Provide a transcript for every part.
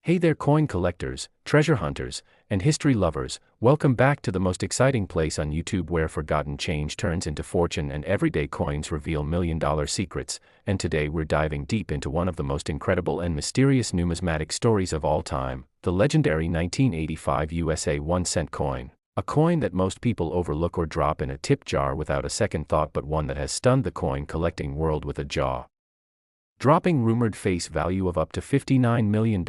Hey there, coin collectors, treasure hunters, and history lovers. Welcome back to the most exciting place on YouTube where forgotten change turns into fortune and everyday coins reveal million-dollar secrets. And today we're diving deep into one of the most incredible and mysterious numismatic stories of all time, the legendary 1985 USA 1-cent coin. A coin that most people overlook or drop in a tip jar without a second thought, but one that has stunned the coin collecting world with a jaw dropping rumored face value of up to $59 million.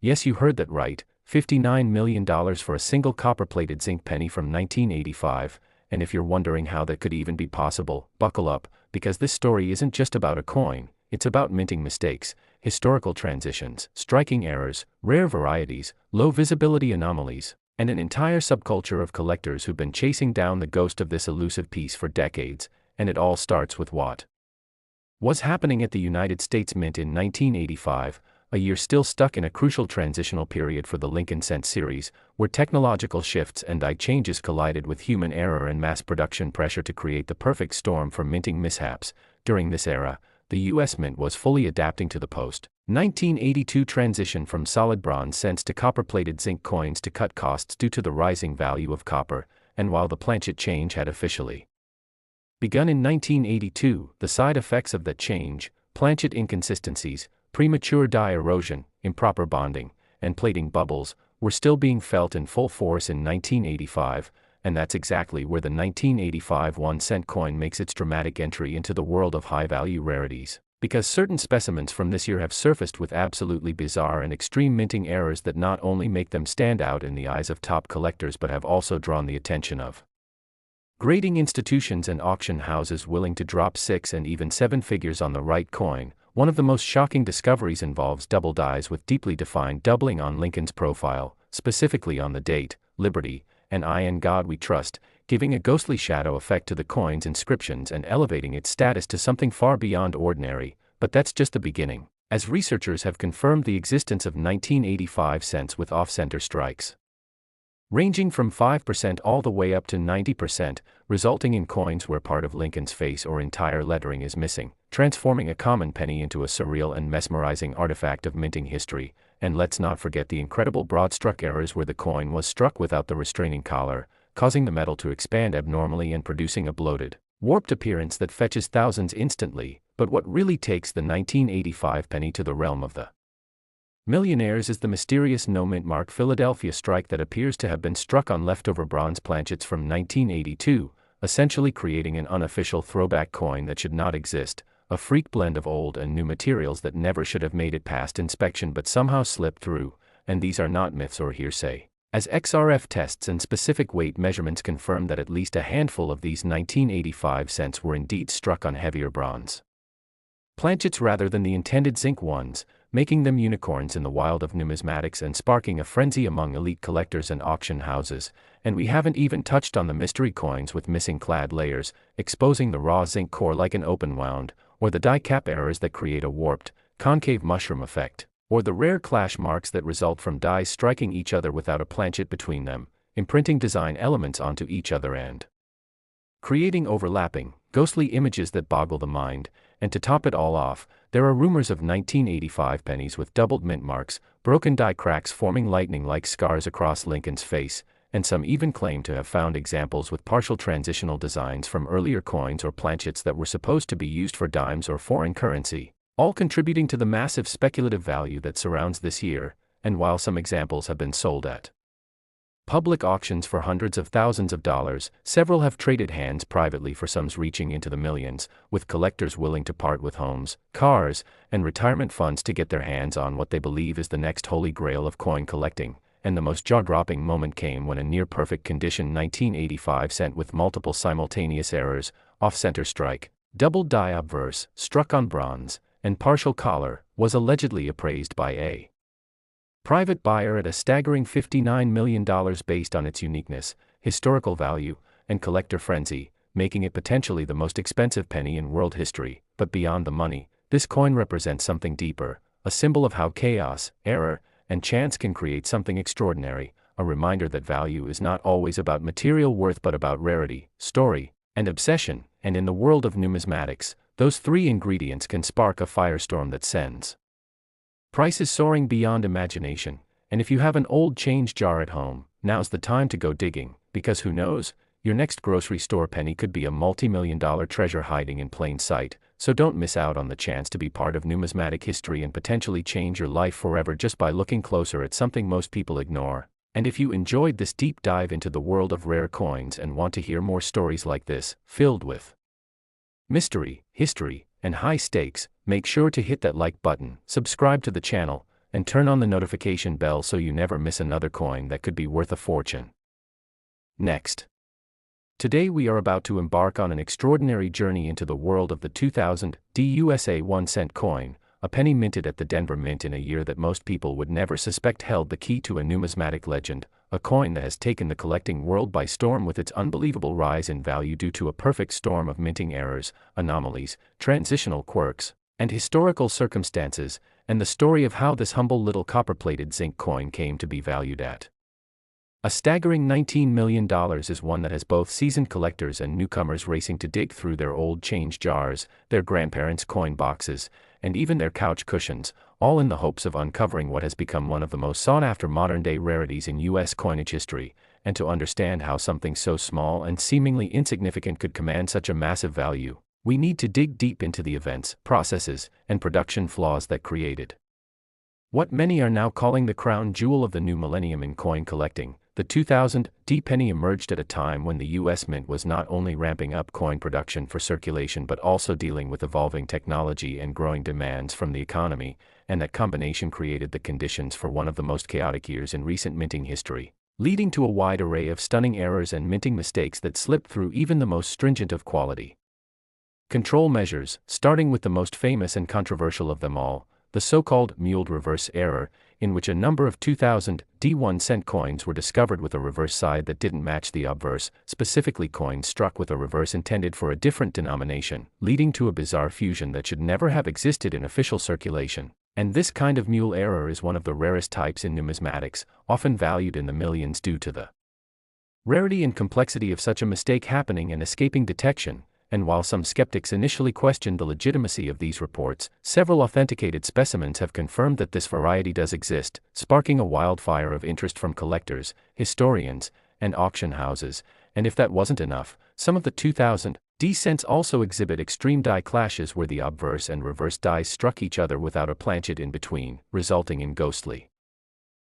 Yes, you heard that right, $59 million for a single copper-plated zinc penny from 1985. And if you're wondering how that could even be possible, buckle up, because this story isn't just about a coin, it's about minting mistakes, historical transitions, striking errors, rare varieties, low visibility anomalies, and an entire subculture of collectors who've been chasing down the ghost of this elusive piece for decades. And it all starts with what was happening at the United States Mint in 1985, a year still stuck in a crucial transitional period for the Lincoln Cent series, where technological shifts and changes collided with human error and mass production pressure to create the perfect storm for minting mishaps. During this era, the U.S. Mint was fully adapting to the post-1982 transition from solid bronze cents to copper-plated zinc coins to cut costs due to the rising value of copper. And while the planchet change had officially begun in 1982, the side effects of that change, planchet inconsistencies, premature die erosion, improper bonding, and plating bubbles, were still being felt in full force in 1985, and that's exactly where the 1985 1-cent coin makes its dramatic entry into the world of high-value rarities, because certain specimens from this year have surfaced with absolutely bizarre and extreme minting errors that not only make them stand out in the eyes of top collectors but have also drawn the attention of grading institutions and auction houses willing to drop 6 and even 7 figures on the right coin. One of the most shocking discoveries involves double dies with deeply defined doubling on Lincoln's profile, specifically on the date, Liberty, and I in God We Trust, giving a ghostly shadow effect to the coin's inscriptions and elevating its status to something far beyond ordinary. But that's just the beginning, as researchers have confirmed the existence of 1985 cents with off-center strikes ranging from 5% all the way up to 90%, resulting in coins where part of Lincoln's face or entire lettering is missing, transforming a common penny into a surreal and mesmerizing artifact of minting history. And let's not forget the incredible broad-struck errors where the coin was struck without the restraining collar, causing the metal to expand abnormally and producing a bloated, warped appearance that fetches thousands instantly. But what really takes the 1985 penny to the realm of the millionaires is the mysterious no-mint mark Philadelphia strike that appears to have been struck on leftover bronze planchets from 1982, essentially creating an unofficial throwback coin that should not exist, a freak blend of old and new materials that never should have made it past inspection but somehow slipped through. And these are not myths or hearsay, as XRF tests and specific weight measurements confirm that at least a handful of these 1985 cents were indeed struck on heavier bronze planchets rather than the intended zinc ones, making them unicorns in the wild of numismatics and sparking a frenzy among elite collectors and auction houses. And we haven't even touched on the mystery coins with missing clad layers, exposing the raw zinc core like an open wound, or the die cap errors that create a warped, concave mushroom effect, or the rare clash marks that result from dies striking each other without a planchet between them, imprinting design elements onto each other and creating overlapping, ghostly images that boggle the mind. And to top it all off, there are rumors of 1985 pennies with doubled mint marks, broken die cracks forming lightning-like scars across Lincoln's face, and some even claim to have found examples with partial transitional designs from earlier coins or planchets that were supposed to be used for dimes or foreign currency, all contributing to the massive speculative value that surrounds this year. And while some examples have been sold at public auctions for hundreds of thousands of dollars, several have traded hands privately for sums reaching into the millions, with collectors willing to part with homes, cars, and retirement funds to get their hands on what they believe is the next holy grail of coin collecting. And the most jaw-dropping moment came when a near-perfect condition 1985 cent with multiple simultaneous errors, off-center strike, doubled die obverse, struck on bronze, and partial collar, was allegedly appraised by a private buyer at a staggering $59 million based on its uniqueness, historical value, and collector frenzy, making it potentially the most expensive penny in world history. But beyond the money, this coin represents something deeper, a symbol of how chaos, error, and chance can create something extraordinary, a reminder that value is not always about material worth but about rarity, story, and obsession. And in the world of numismatics, those three ingredients can spark a firestorm that sends Prices soaring beyond imagination, and if you have an old change jar at home, now's the time to go digging, because who knows, your next grocery store penny could be a multi-million-dollar treasure hiding in plain sight, so don't miss out on the chance to be part of numismatic history and potentially change your life forever just by looking closer at something most people ignore. And if you enjoyed this deep dive into the world of rare coins and want to hear more stories like this, filled with mystery, history, and high stakes, make sure to hit that like button, subscribe to the channel, and turn on the notification bell so you never miss another coin that could be worth a fortune. Next. Today we are about to embark on an extraordinary journey into the world of the 2000 USA 1-cent coin, a penny minted at the Denver Mint in a year that most people would never suspect held the key to a numismatic legend, a coin that has taken the collecting world by storm with its unbelievable rise in value due to a perfect storm of minting errors, anomalies, transitional quirks, and historical circumstances, and the story of how this humble little copper-plated zinc coin came to be valued at a staggering $19 million is one that has both seasoned collectors and newcomers racing to dig through their old change jars, their grandparents' coin boxes, and even their couch cushions, all in the hopes of uncovering what has become one of the most sought-after modern-day rarities in U.S. coinage history, and to understand how something so small and seemingly insignificant could command such a massive value, we need to dig deep into the events, processes, and production flaws that created what many are now calling the crown jewel of the new millennium in coin collecting. The 2000 penny emerged at a time when the U.S. Mint was not only ramping up coin production for circulation but also dealing with evolving technology and growing demands from the economy, and that combination created the conditions for one of the most chaotic years in recent minting history, leading to a wide array of stunning errors and minting mistakes that slipped through even the most stringent of quality control measures, starting with the most famous and controversial of them all, the so-called muled reverse error, in which a number of 2000 1-cent coins were discovered with a reverse side that didn't match the obverse, specifically coins struck with a reverse intended for a different denomination, leading to a bizarre fusion that should never have existed in official circulation. And this kind of mule error is one of the rarest types in numismatics, often valued in the millions due to the rarity and complexity of such a mistake happening and escaping detection. And while some skeptics initially questioned the legitimacy of these reports, several authenticated specimens have confirmed that this variety does exist, sparking a wildfire of interest from collectors, historians, and auction houses. And if that wasn't enough, some of the 2000 cents also exhibit extreme die clashes where the obverse and reverse dies struck each other without a planchet in between, resulting in ghostly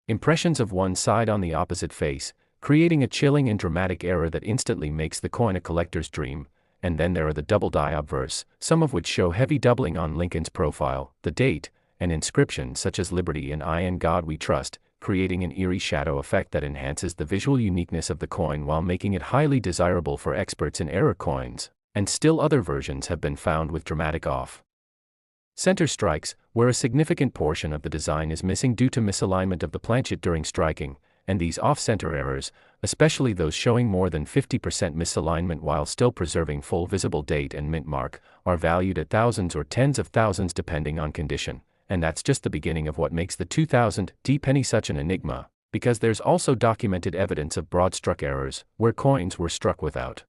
impressions of one side on the opposite face, creating a chilling and dramatic error that instantly makes the coin a collector's dream. And then there are the double die obverse, some of which show heavy doubling on Lincoln's profile, the date, and inscriptions such as Liberty and I and God We Trust, creating an eerie shadow effect that enhances the visual uniqueness of the coin while making it highly desirable for experts in error coins. And still other versions have been found with dramatic off-center strikes, where a significant portion of the design is missing due to misalignment of the planchet during striking. And these off-center errors, especially those showing more than 50% misalignment while still preserving full visible date and mint mark, are valued at thousands or tens of thousands depending on condition. And that's just the beginning of what makes the 2000 penny such an enigma, because there's also documented evidence of broad-struck errors, where coins were struck without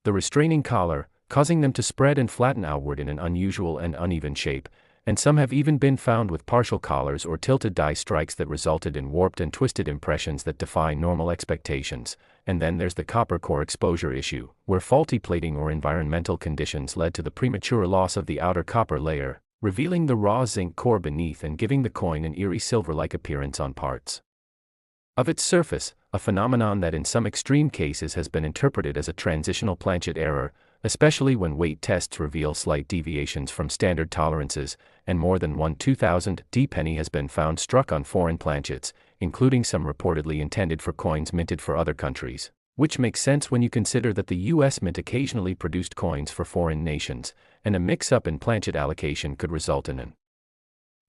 the restraining collar, causing them to spread and flatten outward in an unusual and uneven shape. And some have even been found with partial collars or tilted die strikes that resulted in warped and twisted impressions that defy normal expectations. And then there's the copper core exposure issue, where faulty plating or environmental conditions led to the premature loss of the outer copper layer, revealing the raw zinc core beneath and giving the coin an eerie silver-like appearance on parts of its surface, a phenomenon that in some extreme cases has been interpreted as a transitional planchet error, especially when weight tests reveal slight deviations from standard tolerances, and more than one 2000 penny has been found struck on foreign planchets, including some reportedly intended for coins minted for other countries, which makes sense when you consider that the U.S. Mint occasionally produced coins for foreign nations, and a mix-up in planchet allocation could result in an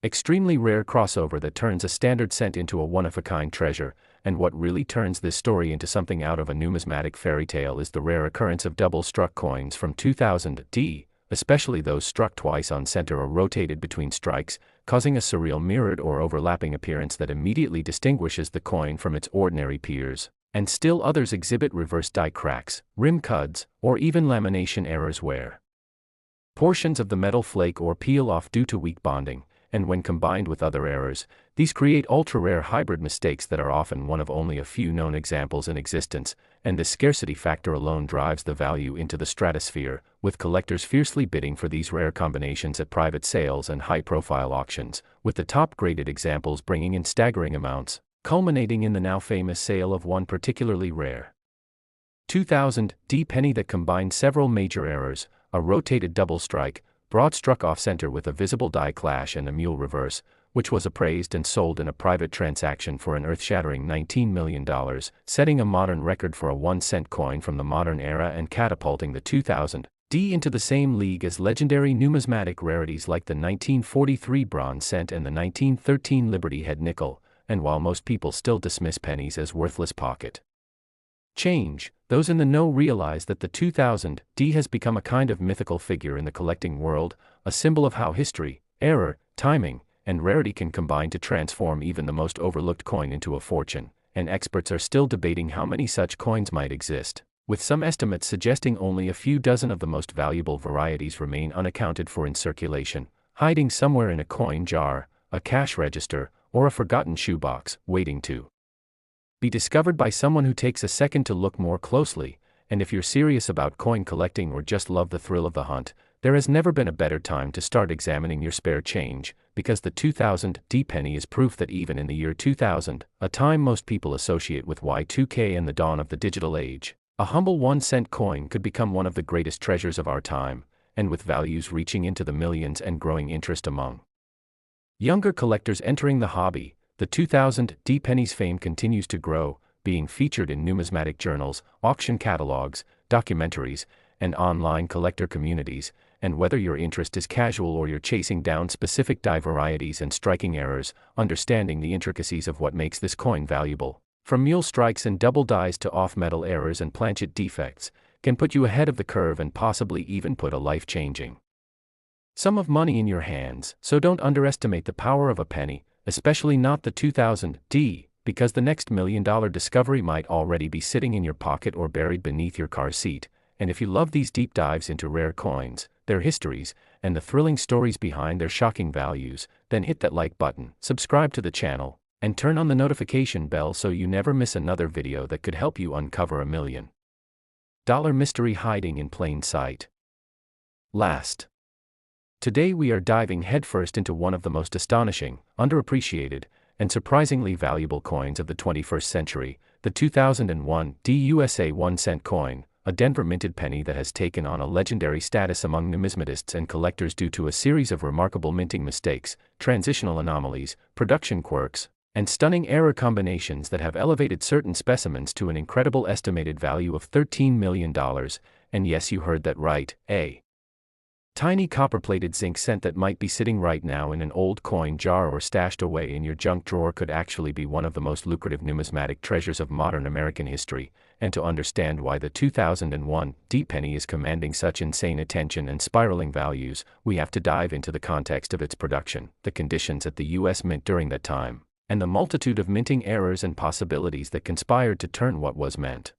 extremely rare crossover that turns a standard cent into a one-of-a-kind treasure. And what really turns this story into something out of a numismatic fairy tale is the rare occurrence of double-struck coins from 2000 especially those struck twice on center or rotated between strikes, causing a surreal mirrored or overlapping appearance that immediately distinguishes the coin from its ordinary peers. And still others exhibit reverse die cracks, rim cuds, or even lamination errors where portions of the metal flake or peel off due to weak bonding. and when combined with other errors, these create ultra-rare hybrid mistakes that are often one of only a few known examples in existence, and this scarcity factor alone drives the value into the stratosphere, with collectors fiercely bidding for these rare combinations at private sales and high-profile auctions, with the top-graded examples bringing in staggering amounts, culminating in the now famous sale of one particularly rare 2000 D penny that combined several major errors: a rotated double strike, broad struck off-center with a visible die clash and a mule reverse, which was appraised and sold in a private transaction for an earth-shattering $19 million, setting a modern record for a 1-cent coin from the modern era and catapulting the 2000 D into the same league as legendary numismatic rarities like the 1943 bronze cent and the 1913 Liberty Head nickel, and while most people still dismiss pennies as worthless pocket change, those in the know realize that the 2000 D has become a kind of mythical figure in the collecting world, a symbol of how history, error, timing, and rarity can combine to transform even the most overlooked coin into a fortune, and experts are still debating how many such coins might exist, with some estimates suggesting only a few dozen of the most valuable varieties remain unaccounted for in circulation, hiding somewhere in a coin jar, a cash register, or a forgotten shoebox, waiting to be discovered by someone who takes a second to look more closely. And if you're serious about coin collecting or just love the thrill of the hunt, there has never been a better time to start examining your spare change, because the 2000 D penny is proof that even in the year 2000, a time most people associate with Y2K and the dawn of the digital age, a humble 1-cent coin could become one of the greatest treasures of our time, and with values reaching into the millions and growing interest among younger collectors entering the hobby, the 2000 D penny's fame continues to grow, being featured in numismatic journals, auction catalogs, documentaries, and online collector communities, and whether your interest is casual or you're chasing down specific die varieties and striking errors, understanding the intricacies of what makes this coin valuable, from mule strikes and double dies to off-metal errors and planchet defects, can put you ahead of the curve and possibly even put a life-changing sum of money in your hands. So don't underestimate the power of a penny, especially not the 2000 D, because the next $1 million discovery might already be sitting in your pocket or buried beneath your car seat. And if you love these deep dives into rare coins, their histories, and the thrilling stories behind their shocking values, then hit that like button, subscribe to the channel, and turn on the notification bell so you never miss another video that could help you uncover a $1 million mystery hiding in plain sight. Today we are diving headfirst into one of the most astonishing, underappreciated, and surprisingly valuable coins of the 21st century, the 2001 DUSA 1-cent coin, a Denver-minted penny that has taken on a legendary status among numismatists and collectors due to a series of remarkable minting mistakes, transitional anomalies, production quirks, and stunning error combinations that have elevated certain specimens to an incredible estimated value of $13 million, and yes, you heard that right, a tiny copper-plated zinc cent that might be sitting right now in an old coin jar or stashed away in your junk drawer could actually be one of the most lucrative numismatic treasures of modern American history. And to understand why the 2001 D penny is commanding such insane attention and spiraling values, we have to dive into the context of its production, the conditions at the U.S. Mint during that time, and the multitude of minting errors and possibilities that conspired to turn what was meant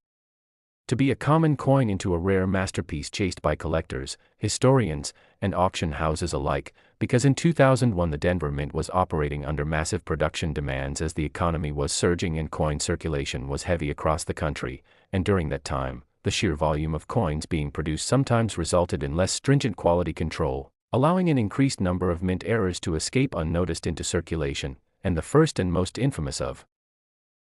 to be a common coin into a rare masterpiece chased by collectors, historians, and auction houses alike, because in 2001 the Denver Mint was operating under massive production demands as the economy was surging and coin circulation was heavy across the country, and during that time, the sheer volume of coins being produced sometimes resulted in less stringent quality control, allowing an increased number of mint errors to escape unnoticed into circulation, and the first and most infamous of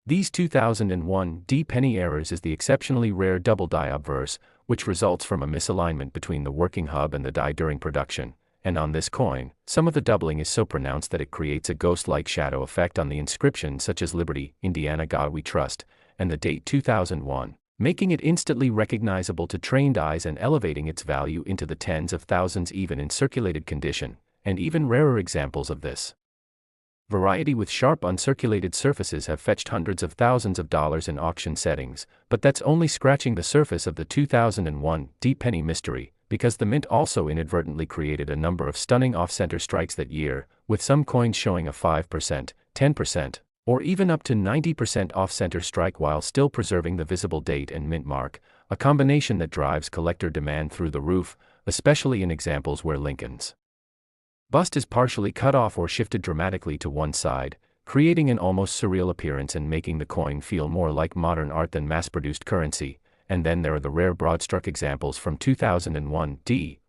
these 2001 D penny errors is the exceptionally rare double die obverse, which results from a misalignment between the working hub and the die during production, and on this coin, some of the doubling is so pronounced that it creates a ghost-like shadow effect on the inscription such as Liberty, Indiana God We Trust, and the date 2001, making it instantly recognizable to trained eyes and elevating its value into the tens of thousands even in circulated condition, and even rarer examples of this variety with sharp uncirculated surfaces have fetched hundreds of thousands of dollars in auction settings, but that's only scratching the surface of the 2001 D penny mystery, because the mint also inadvertently created a number of stunning off-center strikes that year, with some coins showing a 5%, 10%, or even up to 90% off-center strike while still preserving the visible date and mint mark, a combination that drives collector demand through the roof, especially in examples where Lincoln's bust is partially cut off or shifted dramatically to one side, creating an almost surreal appearance and making the coin feel more like modern art than mass-produced currency. And then there are the rare broad-struck examples from 2001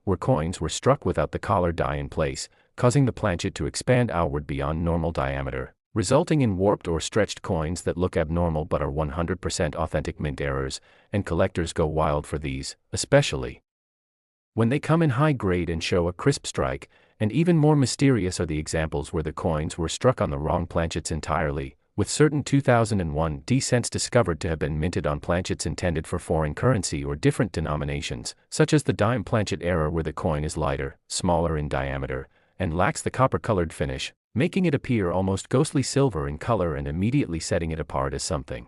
where coins were struck without the collar die in place, causing the planchet to expand outward beyond normal diameter, resulting in warped or stretched coins that look abnormal but are 100% authentic mint errors, and collectors go wild for these, especially when they come in high grade and show a crisp strike. And even more mysterious are the examples where the coins were struck on the wrong planchets entirely, with certain 2001 cents discovered to have been minted on planchets intended for foreign currency or different denominations, such as the dime planchet error where the coin is lighter, smaller in diameter, and lacks the copper-colored finish, making it appear almost ghostly silver in color and immediately setting it apart as something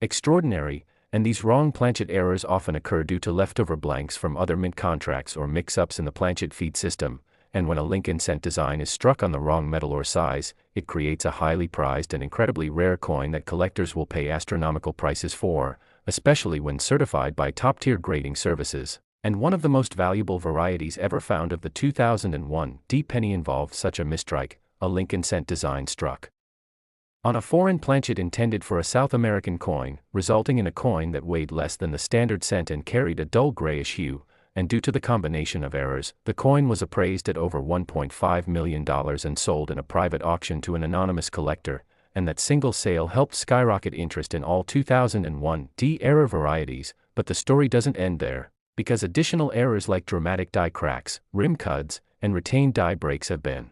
extraordinary. And these wrong planchet errors often occur due to leftover blanks from other mint contracts or mix-ups in the planchet feed system. And when a Lincoln cent design is struck on the wrong metal or size, it creates a highly prized and incredibly rare coin that collectors will pay astronomical prices for, especially when certified by top-tier grading services. And one of the most valuable varieties ever found of the 2001 penny involved such a mistrike, a Lincoln cent design struck on a foreign planchet intended for a South American coin, resulting in a coin that weighed less than the standard cent and carried a dull grayish hue. And due to the combination of errors, the coin was appraised at over $1.5 million and sold in a private auction to an anonymous collector, and that single sale helped skyrocket interest in all 2001 error varieties. But the story doesn't end there, because additional errors like dramatic die cracks, rim cuts, and retained die breaks have been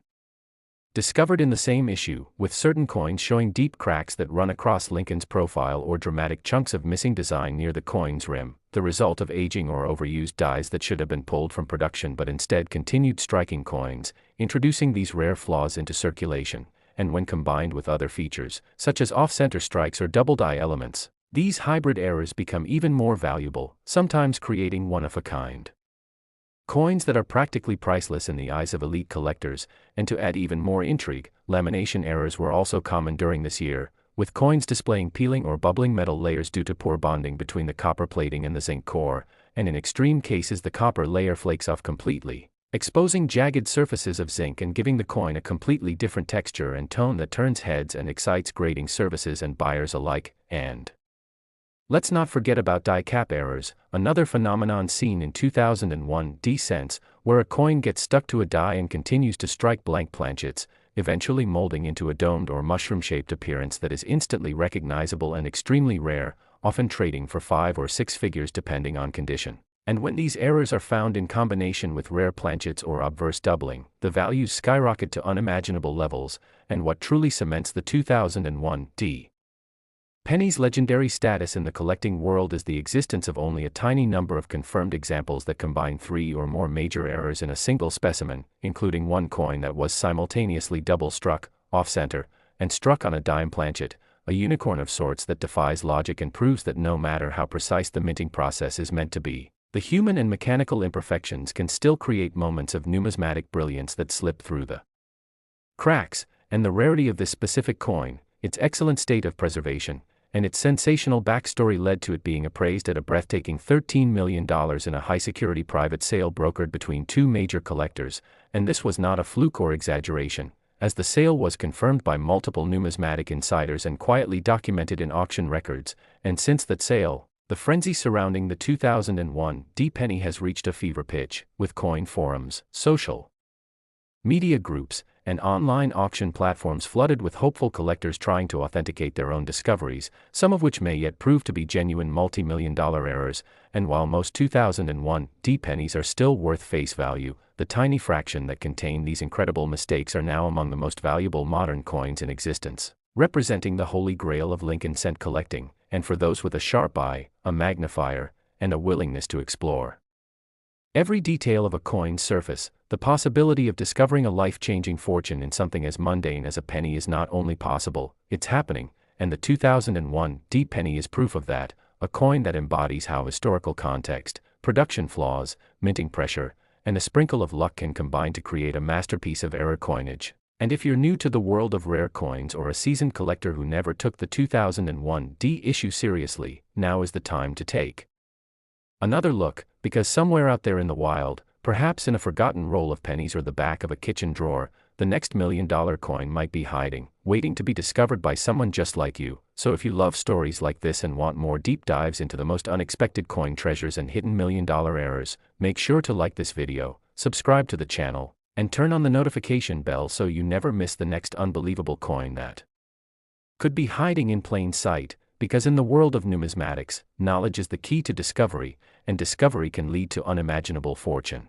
discovered in the same issue, with certain coins showing deep cracks that run across Lincoln's profile or dramatic chunks of missing design near the coin's rim, the result of aging or overused dies that should have been pulled from production but instead continued striking coins, introducing these rare flaws into circulation. And when combined with other features, such as off-center strikes or double die elements, these hybrid errors become even more valuable, sometimes creating one-of-a-kind coins that are practically priceless in the eyes of elite collectors. And to add even more intrigue, lamination errors were also common during this year, with coins displaying peeling or bubbling metal layers due to poor bonding between the copper plating and the zinc core, and in extreme cases the copper layer flakes off completely, exposing jagged surfaces of zinc and giving the coin a completely different texture and tone that turns heads and excites grading services and buyers alike. And let's not forget about die cap errors, another phenomenon seen in 2001 cents, where a coin gets stuck to a die and continues to strike blank planchets, eventually molding into a domed or mushroom-shaped appearance that is instantly recognizable and extremely rare, often trading for 5 or 6 figures depending on condition. And when these errors are found in combination with rare planchets or obverse doubling, the values skyrocket to unimaginable levels. And what truly cements the 2001 penny's legendary status in the collecting world is the existence of only a tiny number of confirmed examples that combine 3 or more major errors in a single specimen, including one coin that was simultaneously double-struck, off-center, and struck on a dime planchet, a unicorn of sorts that defies logic and proves that no matter how precise the minting process is meant to be, the human and mechanical imperfections can still create moments of numismatic brilliance that slip through the cracks. And the rarity of this specific coin, its excellent state of preservation, and its sensational backstory led to it being appraised at a breathtaking $13 million in a high-security private sale brokered between 2 major collectors. And this was not a fluke or exaggeration, as the sale was confirmed by multiple numismatic insiders and quietly documented in auction records. And since that sale, the frenzy surrounding the 2001 penny has reached a fever pitch, with coin forums, social media groups, and online auction platforms flooded with hopeful collectors trying to authenticate their own discoveries, some of which may yet prove to be genuine multi-million-dollar errors. And while most 2001 pennies are still worth face value, the tiny fraction that contain these incredible mistakes are now among the most valuable modern coins in existence, representing the holy grail of Lincoln cent collecting, and for those with a sharp eye, a magnifier, and a willingness to explore every detail of a coin's surface, the possibility of discovering a life-changing fortune in something as mundane as a penny is not only possible, it's happening. And the 2001 penny is proof of that, a coin that embodies how historical context, production flaws, minting pressure, and a sprinkle of luck can combine to create a masterpiece of error coinage. And if you're new to the world of rare coins or a seasoned collector who never took the 2001 issue seriously, now is the time to take another look, because somewhere out there in the wild, Perhaps in a forgotten roll of pennies or the back of a kitchen drawer, the next $1 million coin might be hiding, waiting to be discovered by someone just like you. So if you love stories like this and want more deep dives into the most unexpected coin treasures and hidden $1 million errors, make sure to like this video, subscribe to the channel, and turn on the notification bell so you never miss the next unbelievable coin that could be hiding in plain sight, because in the world of numismatics, knowledge is the key to discovery, and discovery can lead to unimaginable fortune.